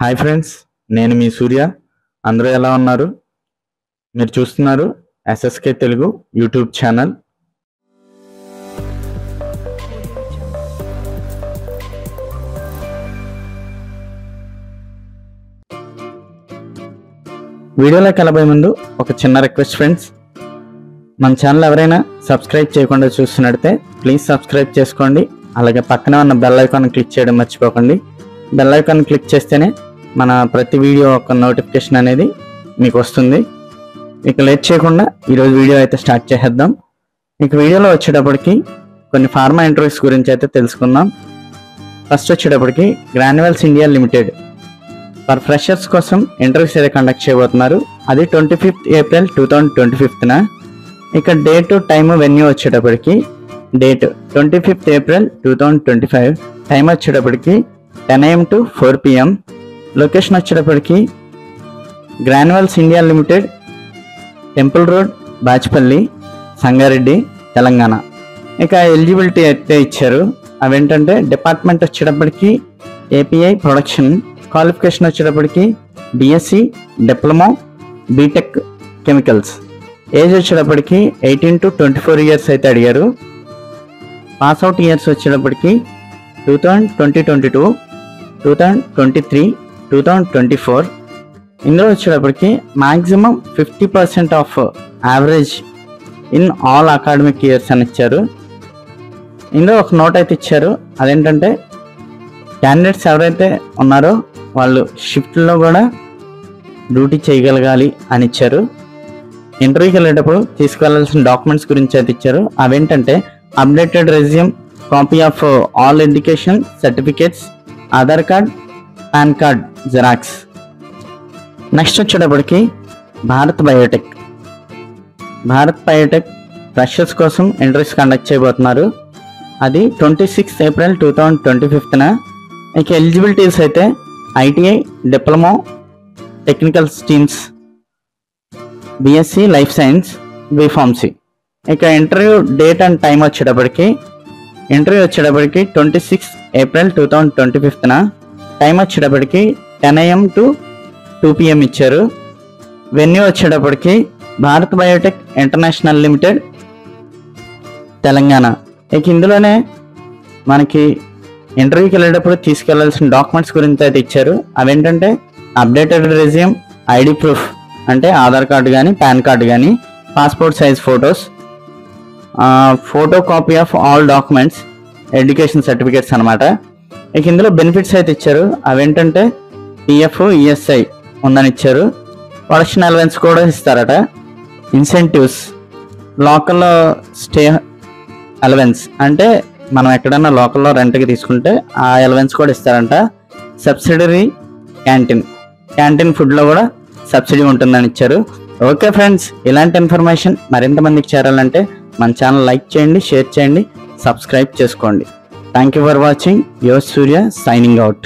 Hi friends, నేను మీ సూర్య. అందరూ ఎలా ఉన్నారు? మీరు చూస్తున్నారు ఎస్ఎస్కే తెలుగు యూట్యూబ్ ఛానల్. వీడియోలోకి వెళ్ళబోయే ముందు ఒక చిన్న రిక్వెస్ట్ ఫ్రెండ్స్, మన ఛానల్ ఎవరైనా సబ్స్క్రైబ్ చేయకుండా చూస్తున్నట్టే ప్లీజ్ సబ్స్క్రైబ్ చేసుకోండి. అలాగే పక్కనే ఉన్న బెల్ ఐకాన్ క్లిక్ చేయడం మర్చిపోకండి. బెల్ ఐకాన్ క్లిక్ చేస్తేనే మన ప్రతి వీడియో ఒక నోటిఫికేషన్ అనేది మీకు వస్తుంది. ఇక లేట్ చేయకుండా ఈరోజు వీడియో అయితే స్టార్ట్ చేసేద్దాం. ఇక వీడియోలో వచ్చేటప్పటికి కొన్ని ఫార్మా ఇంటర్వ్యూస్ గురించి అయితే తెలుసుకుందాం. ఫస్ట్ వచ్చేటప్పటికి Granules India Limited for freshers కోసం ఇంటర్వ్యూస్ అయితే కండక్ట్ చేయబోతున్నారు. అది 25th ఏప్రిల్ 2025న. ఇక డేట్, టైమ్, వెన్యూ వచ్చేటప్పటికి డేట్ 25th ఏప్రిల్ 2025, టైం వచ్చేటప్పటికి 10 AM to 4 PM. లొకేషన్ వచ్చేటప్పటికి Granules India Limited, temple road, Bachupally, Sangareddy, Telangana. ఇక ఎలిజిబిలిటీ అయితే ఇచ్చారు. అవేంటంటే డిపార్ట్మెంట్ వచ్చేటప్పటికి ఏపీఐ ప్రొడక్షన్, క్వాలిఫికేషన్ వచ్చేటప్పటికి BSc, diploma, BTech chemicals. Age వచ్చేటప్పటికి 18 to 24 ఇయర్స్ అయితే అడిగారు. పాస్అవుట్ ఇయర్స్ వచ్చేటప్పటికి 2022, 2023, 2024. ఇందులో వచ్చేటప్పటికి maximum 50% of average in all academic years అని ఇచ్చారు. ఇందులో ఒక నోట్ అయితే ఇచ్చారు. అదేంటంటే క్యాండిడేట్స్ ఎవరైతే ఉన్నారో వాళ్ళు షిఫ్ట్లో కూడా డ్యూటీ చేయగలగాలి అని ఇచ్చారు. ఇంటర్వ్యూకి వెళ్ళేటప్పుడు తీసుకువెళ్ళాల్సిన డాక్యుమెంట్స్ గురించి అయితే ఇచ్చారు. అవేంటంటే updated resume, copy of all education certificates, Aadhaar card, pan card xerox. Next వచ్చేటప్పటికి భారత్ బయోటెక్ ఫ్రెషర్స్ కోసం ఇంటర్వ్యూస్ కండక్ట్ చేయబోతున్నారు. అది 26th ఏప్రిల్ 2025న. ఇక ఎలిజిబిలిటీస్ అయితే ITI, diploma, technical streams, BSc life science, B Pharmacy. ఇక ఇంటర్వ్యూ డేట్ అండ్ టైం వచ్చేటప్పటికి 26th April 2025న. Time వచ్చేటప్పటికి 10 AM to 2 PM ఇచ్చారు. వెన్యూ వచ్చేటప్పటికి Bharat Biotech international limited, Telangana. ఇక ఇందులోనే మనకి ఇంటర్వ్యూకి వెళ్ళేటప్పుడు తీసుకెళ్లాల్సిన డాక్యుమెంట్స్ గురించి అయితే ఇచ్చారు. అవేంటంటే అప్డేటెడ్ రెజ్యూమ్, ఐడి ప్రూఫ్ అంటే ఆధార్ కార్డు కానీ, పాన్ కార్డు కానీ, passport size photos, photo copy of all documents, education certificates అనమాట. ఇక ఇందులో బెనిఫిట్స్ అయితే ఇచ్చారు. అవేంటంటే పిఎఫ్, ఈఎస్ఐ ఉందని ఇచ్చారు. ప్రొడక్షన్ అలవెన్స్ కూడా ఇస్తారట. ఇన్సెంటివ్స్, లోకల్లో స్టే అలవెన్స్ అంటే మనం ఎక్కడైనా లోకల్లో రెంట్కి తీసుకుంటే ఆ అలవెన్స్ కూడా ఇస్తారంట. సబ్సిడరీ క్యాంటీన్ ఫుడ్లో కూడా సబ్సిడీ ఉంటుందని ఇచ్చారు. ఓకే ఫ్రెండ్స్, ఇలాంటి ఇన్ఫర్మేషన్ మరింత మందికి చేరాలంటే మన ఛానల్ లైక్ చేయండి, షేర్ చేయండి, సబ్స్క్రైబ్ చేసుకోండి. Thank you for watching. Your Surya signing out.